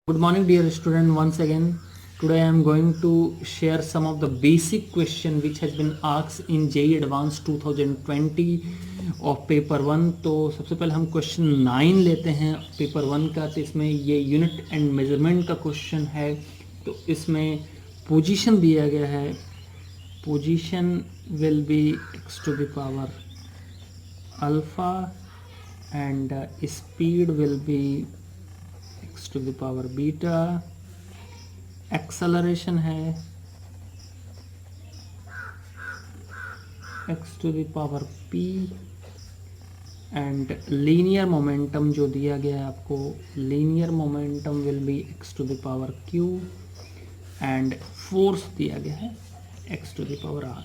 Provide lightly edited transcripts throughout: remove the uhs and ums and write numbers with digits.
Good morning dear student, once again today I am going to share some of the basic question which has been asked in JEE Advanced 2020 of paper 1। तो सबसे पहले हम question 9 लेते हैं paper 1 का। तो इसमें ये यूनिट एंड मेजरमेंट का क्वेश्चन है। तो इसमें पोजीशन दिया गया है, position will be x to the power alpha and speed will be x to the power beta. Acceleration है x to the power p and linear momentum जो दिया गया है आपको, linear momentum will be x to the power q and force दिया गया है x to the power r।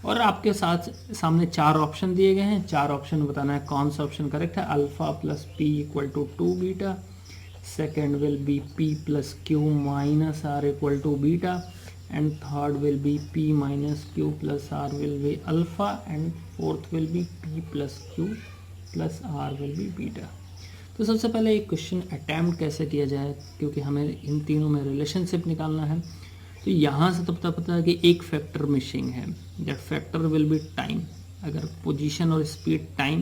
और आपके साथ सामने चार ऑप्शन दिए गए हैं, चार ऑप्शन बताना है कौन सा ऑप्शन करेक्ट है। Alpha plus p equal to 2 beta, second will be p plus q minus r equal to beta and third will be p minus q plus r will be alpha and fourth will be p plus q plus r will be beta. तो सबसे पहले एक question attempt कैसे किया जाए, क्योंकि हमें इन तीनों में रिलेशनशिप निकालना है। तो यहाँ से तो पता है कि एक फैक्टर मिसिंग है, that factor will be time. अगर पोजीशन और स्पीड टाइम,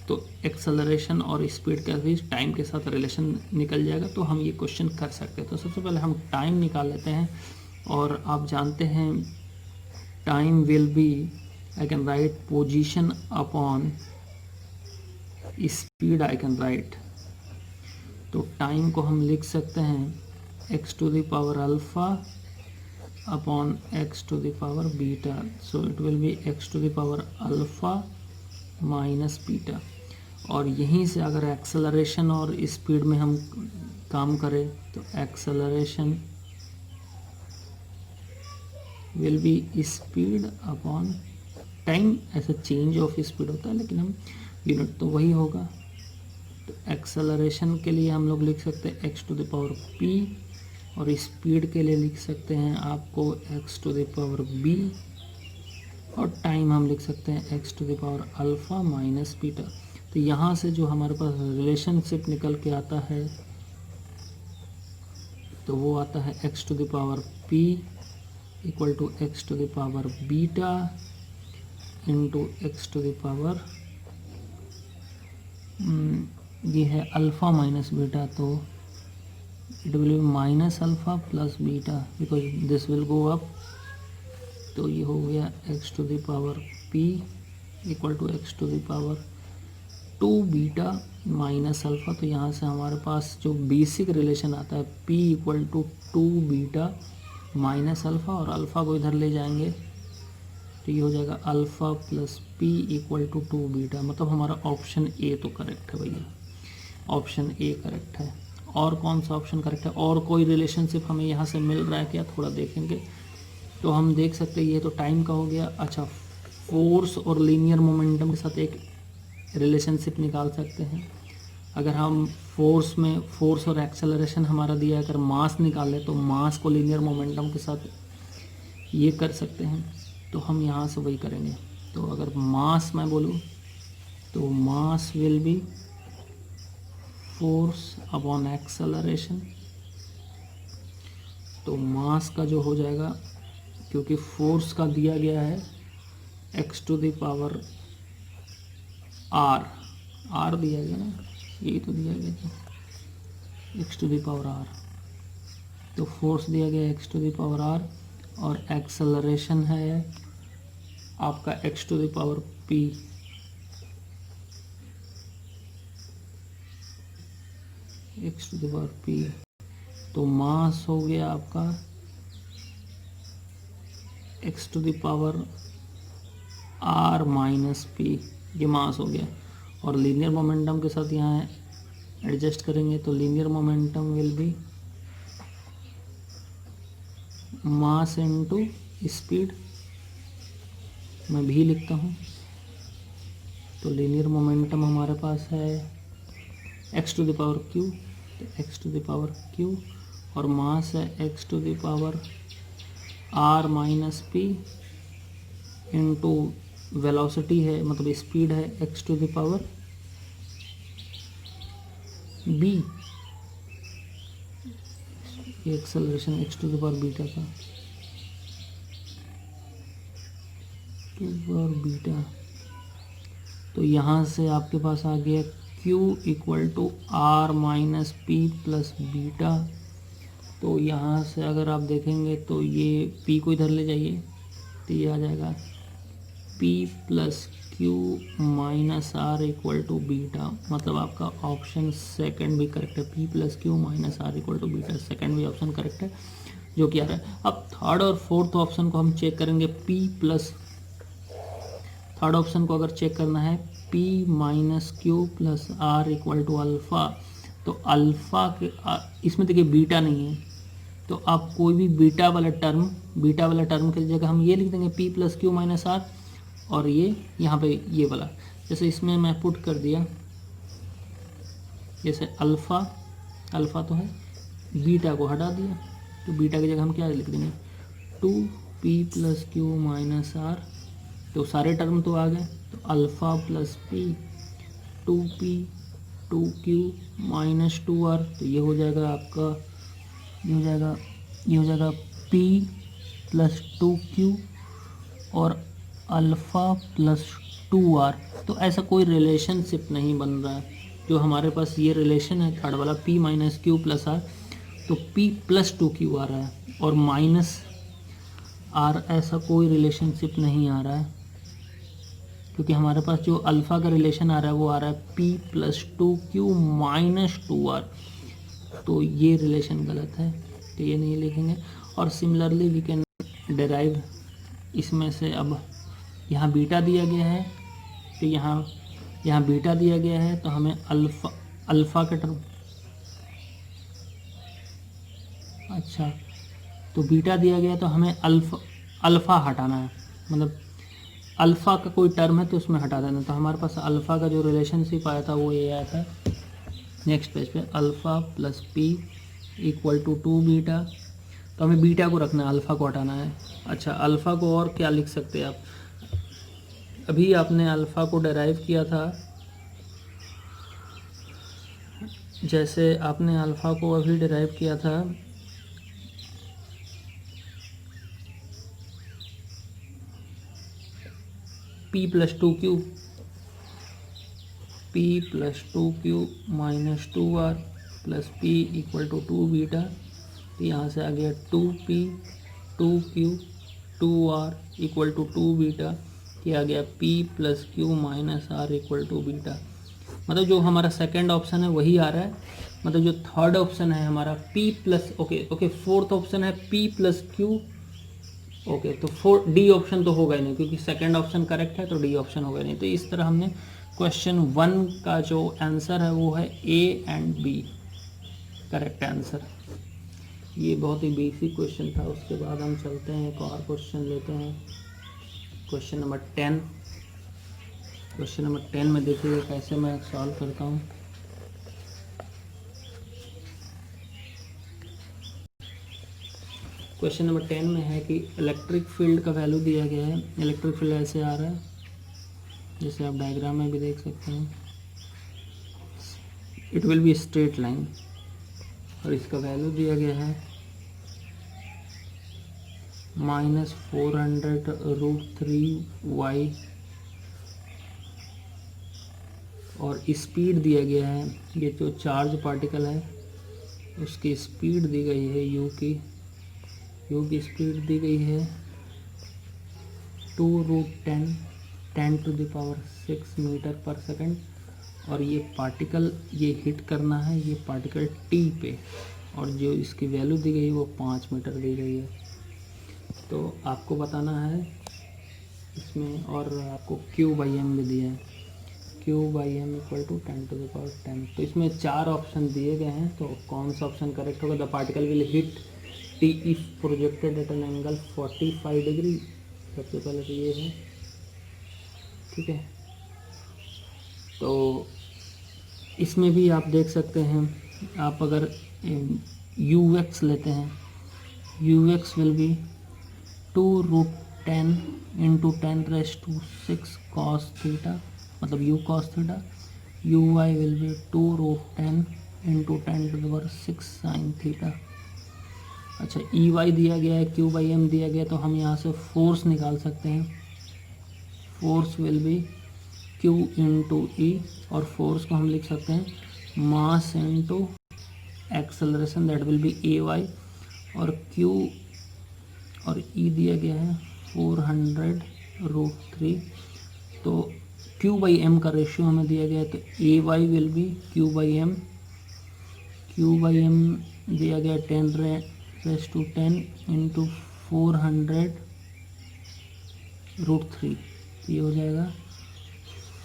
तो एक्सेलरेशन और स्पीड का भी टाइम के साथ रिलेशन निकल जाएगा, तो हम ये क्वेश्चन कर सकते हैं। तो सबसे पहले हम टाइम निकाल लेते हैं। और आप जानते हैं time will B, I can write position upon speed, I can write. तो टाइम को हम लिख सकते हैं x to the power alpha upon x to the power beta. So it will B x to the power alpha minus beta. और यहीं से अगर एक्सेलरेशन और स्पीड में हम काम करें तो acceleration will be speed upon time. ऐसा चेंज ऑफ स्पीड होता है, लेकिन हम यूनिट तो वही होगा। तो एक्सेलरेशन के लिए हम लोग लिख सकते हैं x to the power p, और स्पीड के लिए लिख सकते हैं आपको x to the power b, और टाइम हम लिख सकते हैं x to the power alpha minus beta. तो यहाँ से जो हमारे पास रिलेशनशिप निकल के आता है, तो वो आता है x to the power p equal to x to the power beta into x to the power ये है अल्फ़ा माइनस बीटा। तो it will be minus alpha plus beta because this will go up. तो ये हो गया x to the power p equal to x to the power 2 beta minus alpha. तो यहाँ से हमारे पास जो बेसिक रिलेशन आता है p equal to 2 beta minus alpha, और अल्फ़ा को इधर ले जाएंगे तो ये हो जाएगा alpha plus p equal to 2 beta. मतलब हमारा ऑप्शन ए तो करेक्ट है भैया, ऑप्शन ए करेक्ट है। और कौन सा ऑप्शन करेक्ट है? और कोई रिलेशनशिप हमें यहाँ से मिल रहा है क्या, थोड़ा देखेंगे। तो हम देख सकते हैं ये तो टाइम का हो गया। अच्छा, फोर्स और लीनियर मोमेंटम के साथ एक रिलेशनशिप निकाल सकते हैं। अगर हम फोर्स में, फोर्स और एक्सेलरेशन हमारा दिया है, अगर मास निकाले तो मास को लीनियर मोमेंटम के साथ ये कर सकते हैं। तो हम यहाँ से वही करेंगे। तो अगर मास मैं बोलूँ तो mass will be force upon acceleration. तो मास का जो हो जाएगा, क्योंकि फोर्स का दिया गया है x to the power r दिया गया ना, यही तो दिया गया था x to the power r। तो फोर्स दिया गया x to the power r, और एक्सेलरेशन है आपका x to the power p। x to the power p। तो मास हो गया आपका x to the power r minus p, ये मास हो गया। और लीनियर मोमेंटम के साथ यहाँ एडजस्ट करेंगे तो linear momentum will be mass into speed, मैं भी लिखता हूँ। तो लीनियर मोमेंटम हमारे पास है x to the power q, तो x to the power q, और मास है x to the power r minus p into velocity है, मतलब स्पीड है x to the power b। ये acceleration x to the power beta का, to power beta. तो यहाँ से आपके पास आ गया q equal to r minus p plus beta. तो यहाँ से अगर आप देखेंगे तो ये p को इधर ले जाइए तो ये आ जाएगा p plus q minus r equal to beta. मतलब आपका ऑप्शन सेकंड भी करेक्ट है, p plus q minus r equal to beta, second भी ऑप्शन करेक्ट है जो कि आ रहा है। अब थर्ड और फोर्थ ऑप्शन को हम चेक करेंगे, p प्लस, थर्ड ऑप्शन को अगर चेक करना है p minus q plus r equal to alpha. तो अल्फ़ा के इसमें देखिए बीटा नहीं है, तो आप कोई भी बीटा वाला टर्म की जगह हम ये लिख देंगे p plus q minus r, और ये यहाँ पे ये वाला, जैसे इसमें मैं पुट कर दिया, जैसे अल्फ़ा तो है, बीटा को हटा दिया, तो बीटा की जगह हम क्या लिख देंगे 2p plus q minus are. तो सारे टर्म तो आ गए, तो alpha plus p 2p 2q minus 2r। तो ये हो जाएगा आपका, ये हो जाएगा p प्लस 2q और अल्फ़ा प्लस 2r। तो ऐसा कोई रिलेशनशिप नहीं बन रहा है। जो हमारे पास ये रिलेशन है थर्ड वाला p minus q plus r, तो p प्लस 2q आ रहा है और माइनस आर, ऐसा कोई रिलेशनशिप नहीं आ रहा है, क्योंकि हमारे पास जो अल्फ़ा का रिलेशन आ रहा है वो आ रहा है p plus 2q minus 2r। तो ये रिलेशन गलत है, तो ये नहीं लिखेंगे। और सिमिलरली वी कैन डिराइव इसमें से, अब यहाँ बीटा दिया गया है, तो यहाँ बीटा दिया गया है, तो हमें अल्फ़ा के टर्म, अच्छा तो बीटा दिया गया तो हमें अल्फ़ा हटाना है, मतलब अल्फ़ा का कोई टर्म है तो उसमें हटा देना। तो हमारे पास अल्फ़ा का जो रिलेशनशिप आया था वो ये आया था, नेक्स्ट पेज पे alpha plus p equal to 2 beta. तो हमें बीटा को रखना है, अल्फ़ा को हटाना है। अच्छा, अल्फ़ा को और क्या लिख सकते हैं आप, अभी आपने अल्फ़ा को डेराइव किया था, जैसे आपने अल्फ़ा को अभी डेराइव किया था p plus 2q, p plus 2q minus 2r plus p equal to 2 beta. तो यहाँ से आ गया 2p 2q 2r equal to 2 beta. ये आ गया p plus q minus r equal to beta. मतलब जो हमारा सेकंड ऑप्शन है वही आ रहा है, मतलब जो थर्ड ऑप्शन है हमारा p plus, okay fourth option है p प्लस क्यू, ओके तो डी ऑप्शन तो होगा ही नहीं, क्योंकि सेकंड ऑप्शन करेक्ट है तो डी ऑप्शन होगा नहीं। तो इस तरह हमने क्वेश्चन 1 का जो आंसर है वो है A and B correct answer. ये बहुत ही बेसिक क्वेश्चन था। उसके बाद हम चलते हैं एक और क्वेश्चन लेते हैं, क्वेश्चन नंबर 10। क्वेश्चन नंबर 10 में देखिए कैसे मैं सॉल्व करता हूँ। क्वेश्चन नंबर 10 में है कि इलेक्ट्रिक फील्ड का वैल्यू दिया गया है। इलेक्ट्रिक फील्ड ऐसे आ रहा है, जैसे आप डायग्राम में भी देख सकते हैं, it will be straight line, और इसका वैल्यू दिया गया है -400√3y, और स्पीड दिया गया है, ये जो चार्ज पार्टिकल है उसकी स्पीड दी गई है, यू की स्पीड दी गई है 2√10 10⁶ मीटर पर सेकंड। और ये पार्टिकल ये हिट करना है, ये पार्टिकल टी पे, और जो इसकी वैल्यू दी गई है वो 5 मीटर दी गई है। तो आपको बताना है इसमें, और आपको Q/m भी दिया है, Q/m इक्वल टू 10⁻10। तो इसमें 4 ऑप्शन दिए गए हैं, तो कौन सा ऑप्शन करेक्ट होगा। The particle will hit T if projected at an angle 45 degree, सबसे पहले तो ये है, ठीक है। तो इसमें भी आप देख सकते हैं, आप अगर ux लेते हैं, ux will be 2√10 into 10⁻6 cos theta, मतलब u cos theta. uy will be 2√10 into 10⁻6 sin theta. अच्छा ई वाई दिया गया है, क्यू बाई एम दिया गया है, तो हम यहाँ से फोर्स निकाल सकते हैं। Force will be q into e, और फोर्स को हम लिख सकते हैं mass into acceleration, that will be a y. और क्यू और ई दिया गया है 400√3, तो क्यू बाई एम का रेशियो हमें दिया गया है, तो a y will be q by m. Q by m दिया गया 10⁻10 इंटू 400√3, ये हो जाएगा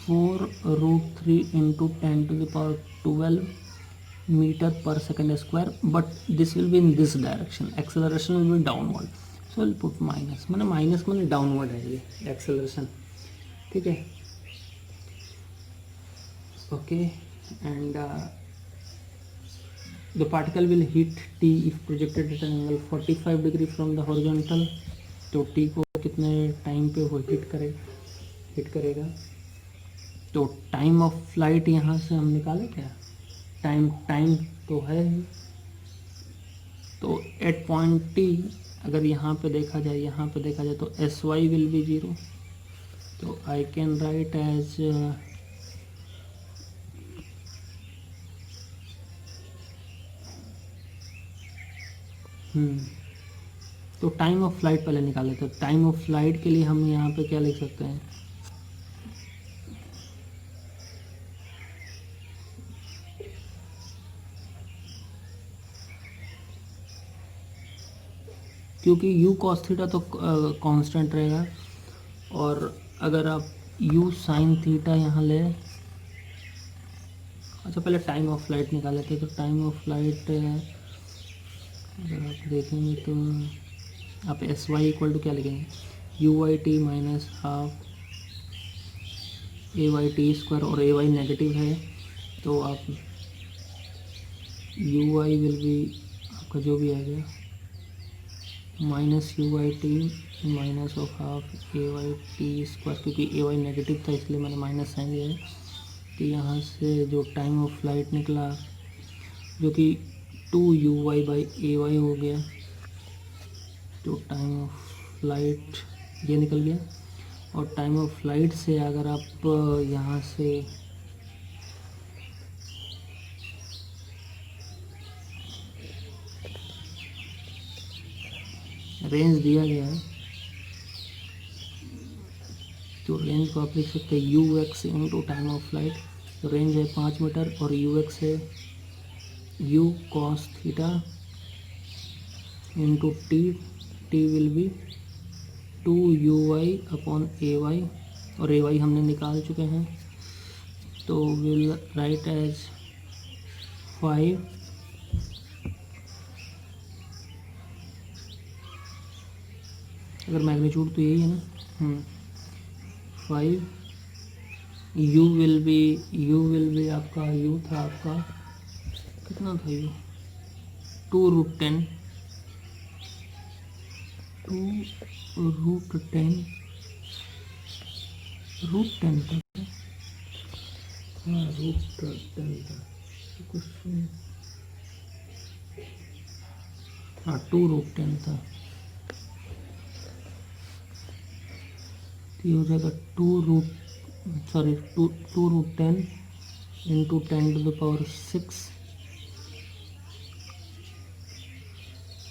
4√3 इंटू 10⁻12 मीटर पर second square, but this will be in this direction, acceleration will be downward, so will put minus, मैंने माइनस मैंने downward है ये एक्सेलरेशन, ठीक है। Okay, and the particle will hit T if projected at an angle 45 degree from the horizontal, तो T को कितने time पे वो हिट करेगा। तो टाइम ऑफ फ्लाइट यहाँ से हम निकालें क्या, टाइम तो है ही, तो एट पॉइंट T अगर यहाँ पे देखा जाए तो एस वाई विल बी 0, तो आई कैन राइट एज तो टाइम ऑफ फ्लाइट पहले निकाले, तो टाइम ऑफ फ्लाइट के लिए हम यहाँ पे क्या लिख सकते हैं, क्योंकि u cos थीटा तो कांस्टेंट रहेगा, और अगर आप u sin थीटा यहाँ ले, अच्छा पहले टाइम ऑफ फ्लाइट निकाले थे, तो टाइम ऑफ फ्लाइट अगर आप देखेंगे तो आप एस वाई इक्वल टू क्या लिखेंगे, u y t minus half a y t square, और ए वाई नेगेटिव है, तो आप यू वाई विल बी आपका जो भी आ गया minus u y t minus of half a y t square, क्योंकि ए वाई नेगेटिव था इसलिए मैंने माइनस साइन दिया है। तो यहाँ से जो टाइम ऑफ फ्लाइट निकला जो कि 2u/a y हो गया, तो टाइम ऑफ फ्लाइट ये निकल गया। और टाइम ऑफ फ्लाइट से अगर आप यहाँ से रेंज दिया गया है, तो रेंज को आप लिख सकते हैं you x into time of flight, तो रेंज है 5 मीटर, और यू एक्स है you cos theta into T, T will be 2u/a y, और a y हमने निकाल चुके हैं, तो विल राइट एज 5 अगर मैग्नीट्यूड तो यही है ना, 5 u विल बी आपका u था आपका कितना था u 2√10 2√10 था, हाँ √10 था कुछ, हाँ 2√10 था, ये हो जाएगा 2√10 into 10⁻6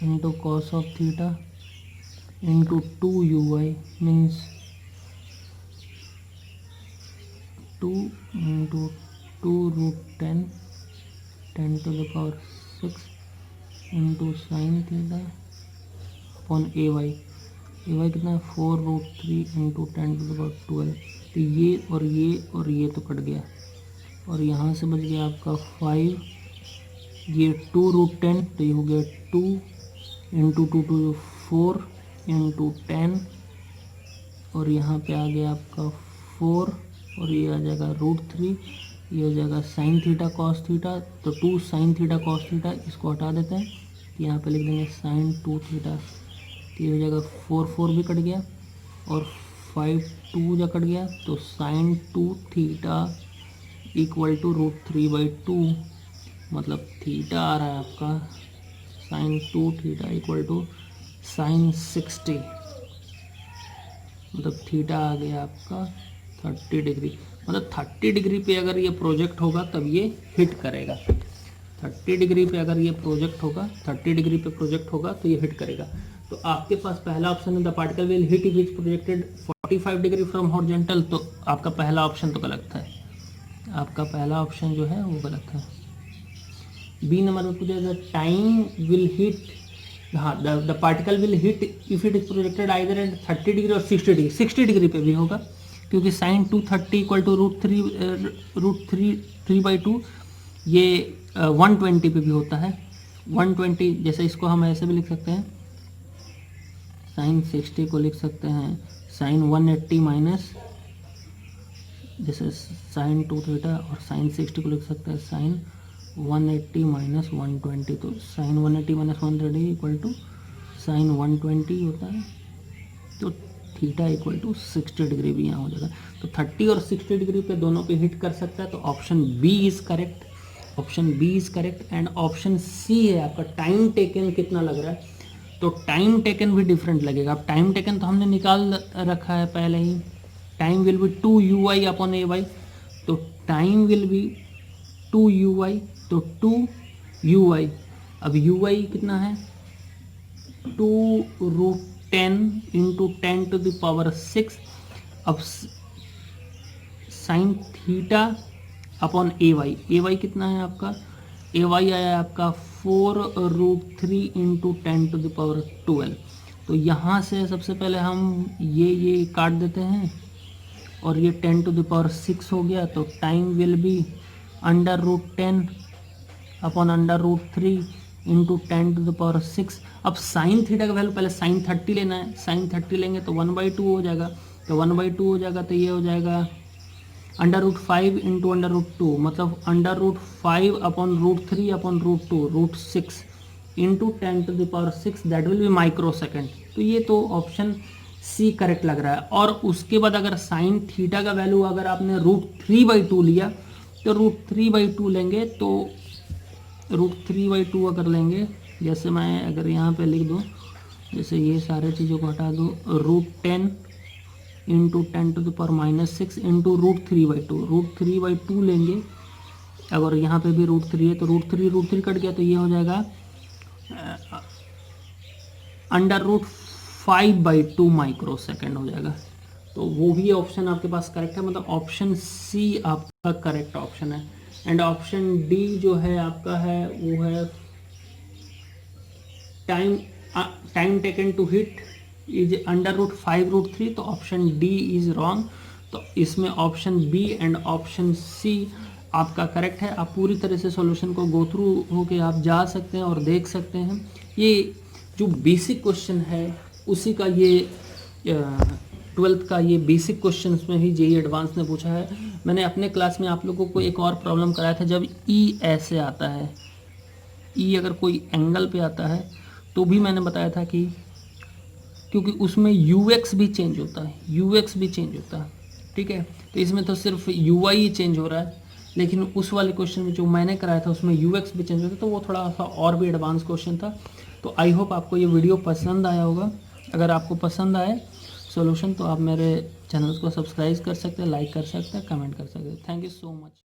into cos of theta into 2u/, means 2 into 2√10 10⁻6 into sine theta upon a y कितना है 4√3 इंटू 10⁻12, तो ये और ये तो कट गया, और यहाँ से बच गया आपका 5, ये 2√10, तो ये हो गया 2 इंटू 2 4 इंटू 10, और यहाँ पे आ गया आपका 4, और ये आ जाएगा √3, ये हो जाएगा साइन थीटा कॉस थीटा, तो 2 साइन थीटा कॉस थीटा, इसको हटा देते हैं, यहाँ पे लिख देंगे साइन 2 थीटा, तो ये हो जाएगा 4 भी कट गया, और 5 2 जा कट गया, तो साइन 2 थीटा इक्वल टू √3/2, मतलब थीटा आ रहा है आपका sine 2 theta equal to sine 60, मतलब थीटा आ गया आपका 30 डिग्री। मतलब 30 डिग्री पे अगर ये प्रोजेक्ट होगा तब ये हिट करेगा। 30 डिग्री पे अगर ये प्रोजेक्ट होगा, 30 डिग्री पे प्रोजेक्ट होगा तो ये हिट करेगा। तो आपके पास पहला ऑप्शन है the particle will hit if is projected 45 degree from horizontal, तो आपका पहला ऑप्शन तो गलत है, आपका पहला ऑप्शन जो है वो गलत है। बी नंबर में पूछा द टाइम विल हिट, हाँ the particle will hit if it is projected either eight 30 degree और 60 डिग्री। 60 डिग्री पे भी होगा क्योंकि साइन 230 इक्वल टू √3/2 ये 120 पे भी होता है। 120 जैसे इसको हम ऐसे भी लिख सकते हैं, साइन 60 को लिख सकते हैं साइन 180 माइनस, जैसे साइन 2 थीटा, और साइन 60 को लिख सकते हैं साइन 180 माइनस 120। तो sine 180 minus 130 equal to sine 120 होता है। तो थीटा इक्वल टू 60 डिग्री भी यहाँ हो जाएगा। तो 30 और 60 डिग्री पे दोनों पे हिट कर सकता है। तो option B is correct, option B is correct. And option C है आपका टाइम टेकन कितना लग रहा है, तो टाइम टेकन भी डिफरेंट लगेगा। अब टाइम टेकन तो हमने निकाल रखा है पहले ही, time will be 2u(i) upon a(y), तो टाइम विल बी 2u(i), तो 2u(i). अब u(i) कितना है 2√10 इंटू 10 टू द पावर 6। अब साइन थीटा अपॉन a(y) कितना है आपका, a(y) आया आपका 4√3 इंटू 10 टू द पावर 12। तो यहाँ से सबसे पहले हम ये काट देते हैं और ये 10 टू द पावर 6 हो गया। तो time will be √10 upon √3 into 10 to the power 6। अब साइन थीटा का वैल्यू पहले साइन 30 लेना है, साइन 30 लेंगे तो 1/2 हो जाएगा। तो 1/2 हो जाएगा तो ये हो जाएगा √5 इंटू √2, मतलब √5 upon √3 upon √2 √6 into 10 to the power 6, that will be micro second. तो ये तो ऑप्शन सी करेक्ट लग रहा है। और उसके बाद अगर साइन थीटा का वैल्यू अगर आपने √3/2 लिया तो √3/2 लेंगे, तो √3/2 अगर लेंगे, जैसे मैं अगर यहाँ पे लिख दूँ, जैसे ये सारे चीज़ों को हटा दूँ, √10 into 10 to the power -6 into √3/2 लेंगे। अगर यहाँ पे भी √3 है तो √3 कट गया तो ये हो जाएगा √5/2 माइक्रो सेकेंड हो जाएगा। तो वो भी ऑप्शन आपके पास करेक्ट है, मतलब ऑप्शन सी आपका करेक्ट ऑप्शन है। एंड ऑप्शन डी जो है आपका है वो है time taken to hit is √5√3, तो ऑप्शन डी इज रॉन्ग। तो इसमें option B and option C आपका करेक्ट है। आप पूरी तरह से सॉल्यूशन को गो थ्रू होके आप जा सकते हैं और देख सकते हैं। ये जो बेसिक क्वेश्चन है उसी का ये 12th का ये बेसिक क्वेश्चन में ही जेईई एडवांस ने पूछा है। मैंने अपने क्लास में आप लोगों को एक और प्रॉब्लम कराया था, जब ई ऐसे आता है, ई अगर कोई एंगल पे आता है तो भी मैंने बताया था कि क्योंकि उसमें यूएक्स भी चेंज होता है, यूएक्स भी चेंज होता है, ठीक है। तो इसमें तो सिर्फ यूआई ही चेंज हो रहा है, लेकिन उस वाले क्वेश्चन में जो मैंने कराया था उसमें यूएक्स भी चेंज होता है, तो वो थोड़ा सा और भी एडवांस क्वेश्चन था। तो आई होप आपको ये वीडियो पसंद आया होगा। अगर आपको पसंद आए सॉल्यूशन तो आप मेरे चैनल को सब्सक्राइब कर सकते हैं, लाइक कर सकते हैं, कमेंट कर सकते हैं। Thank you so much.